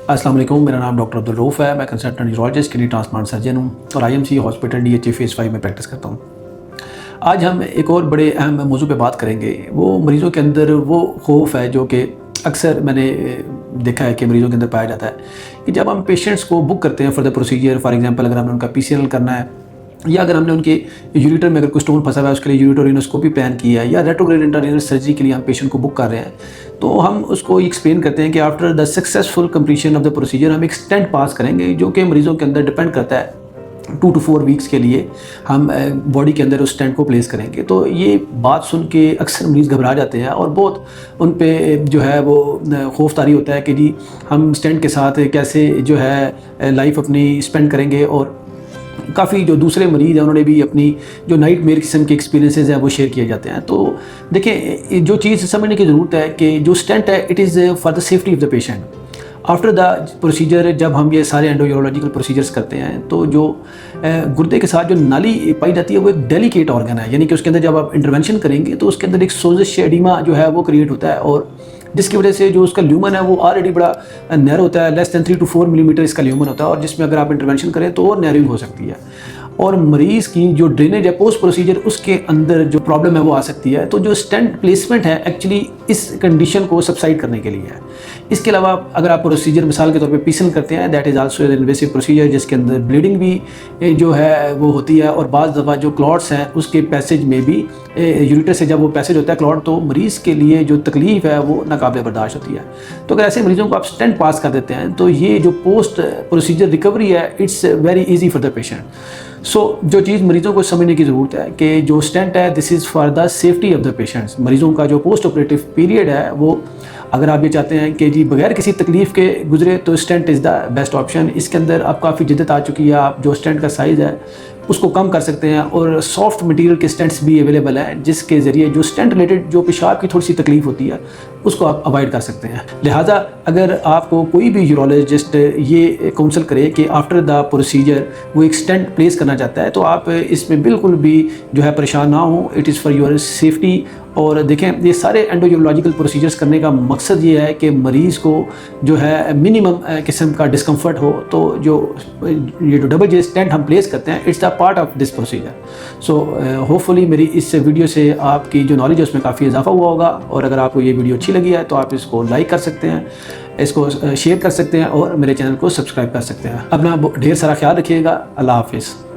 अस्सलाम वालेकुम, मेरा नाम डॉक्टर अब्दुल रऊफ़ है। मैं consultant neurologist kidney transplant surgeon हूँ और आईएमसी हॉस्पिटल डीएचए फेज़ 5 में प्रैक्टिस करता हूँ। आज हम एक और बड़े अहम मौजू पे बात करेंगे। वो मरीज़ों के अंदर वो खौफ है जो कि अक्सर मैंने देखा है कि मरीज़ों के अंदर पाया जाता है कि जब हम पेशेंट्स को बुक करते हैं for the procedure, for example अगर हमने उनका पीसीएल करना है या अगर हमने उनके यूरेटर में अगर कोई स्टोन फंसा हुआ है उसके लिए यूरेटोरिनोस्कोपी प्लान किया है या रेट्रोग्रेड इंट्रारेनल सर्जरी के लिए हम पेशेंट को बुक कर रहे हैं, तो हम उसको एक्सप्लेन करते हैं कि after the successful completion of the procedure हम एक स्टेंट पास करेंगे जो कि मरीज़ों के अंदर डिपेंड करता है 2 to 4 वीक्स के लिए हम बॉडी के अंदर उस स्टेंट को प्लेस करेंगे। तो ये बात सुन के अक्सर मरीज़ घबरा जाते हैं और बहुत उन पे जो है वो खौफ तारी होता है कि जी हम स्टेंट के साथ कैसे जो है लाइफ अपनी स्पेंड करेंगे। और काफ़ी जो दूसरे मरीज़ हैं उन्होंने भी अपनी जो नाइटमेयर किस्म के एक्सपीरियंसेस हैं वो शेयर किए जाते हैं। तो देखें, जो चीज़ समझने की ज़रूरत है कि जो स्टेंट है it is for the safety of the patient. After the procedure जब हम ये सारे एंडोयूरोलॉजिकल प्रोसीजर्स करते हैं तो जो गुर्दे के साथ जो नाली पाई जाती है वो एक डेलिकेट ऑर्गन है, यानी कि उसके अंदर जब आप इंटरवेंशन करेंगे तो उसके अंदर एक सोजिश एडिमा जो है वो क्रिएट होता है और जिसकी वजह से जो उसका ल्यूमन है वो ऑलरेडी बड़ा नैरो होता है, लेस दैन 3 to 4 मिलीमीटर इसका ल्यूमन होता है और जिसमें अगर आप इंटरवेंशन करें तो और नैरोइंग हो सकती है और मरीज़ की जो ड्रेनेज है पोस्ट प्रोसीजर उसके अंदर जो प्रॉब्लम है वो आ सकती है। तो जो स्टेंट प्लेसमेंट है एक्चुअली इस कंडीशन को सबसाइड करने के लिए है। इसके अलावा अगर आप प्रोसीजर मिसाल के तौर पे पीसीएल करते हैं that is also an invasive procedure जिसके अंदर ब्लीडिंग भी जो है वो होती है और बाज़ दफ़ा जो क्लॉट्स हैं उसके पैसेज में भी यूरेटर से जब वो पैसेज होता है क्लॉट तो मरीज़ के लिए जो तकलीफ़ है वो नाकाबिल बर्दाश्त होती है। तो अगर ऐसे मरीज़ों को आप स्टेंट पास कर देते हैं तो ये जो पोस्ट प्रोसीजर रिकवरी है it's very easy for the patient. So जो चीज़ मरीज़ों को समझने की ज़रूरत है कि जो स्टेंट है this is for the safety of the patients. मरीज़ों का जो पोस्ट ऑपरेटिव पीरियड है वो अगर आप ये चाहते हैं कि जी बगैर किसी तकलीफ़ के गुजरे तो stent is the best option. इसके अंदर अब काफ़ी जिद्दत आ चुकी है, आप जो स्टेंट का साइज़ है उसको कम कर सकते हैं और सॉफ्ट मटेरियल के स्टेंट्स भी अवेलेबल हैं जिसके ज़रिए जो स्टेंट रिलेटेड जो पेशाब की थोड़ी सी तकलीफ़ होती है उसको आप अवॉइड कर सकते हैं। लिहाजा अगर आपको कोई भी यूरोलॉजिस्ट ये काउंसल करे कि आफ्टर द प्रोसीजर वो एक स्टेंट प्लेस करना चाहता है तो आप इसमें बिल्कुल भी जो है परेशान ना हो, it is for your safety. और देखें, ये सारे एंडोयूरोलॉजिकल प्रोसीजर्स करने का मकसद ये है कि मरीज़ को जो है मिनिमम किस्म का डिस्कम्फर्ट हो। तो जो ये जो डबल जे स्टेंट हम प्लेस करते हैं it's the part of this procedure. So hopefully मेरी इस वीडियो से आपकी जो नॉलेज है उसमें काफ़ी इजाफा हुआ होगा और अगर आपको ये वीडियो अच्छी लगी है तो आप इसको लाइक कर सकते हैं, इसको शेयर कर सकते हैं और मेरे चैनल को सब्सक्राइब कर सकते हैं। अपना ढेर सारा ख्याल रखिएगा। अल्लाह हाफिज़।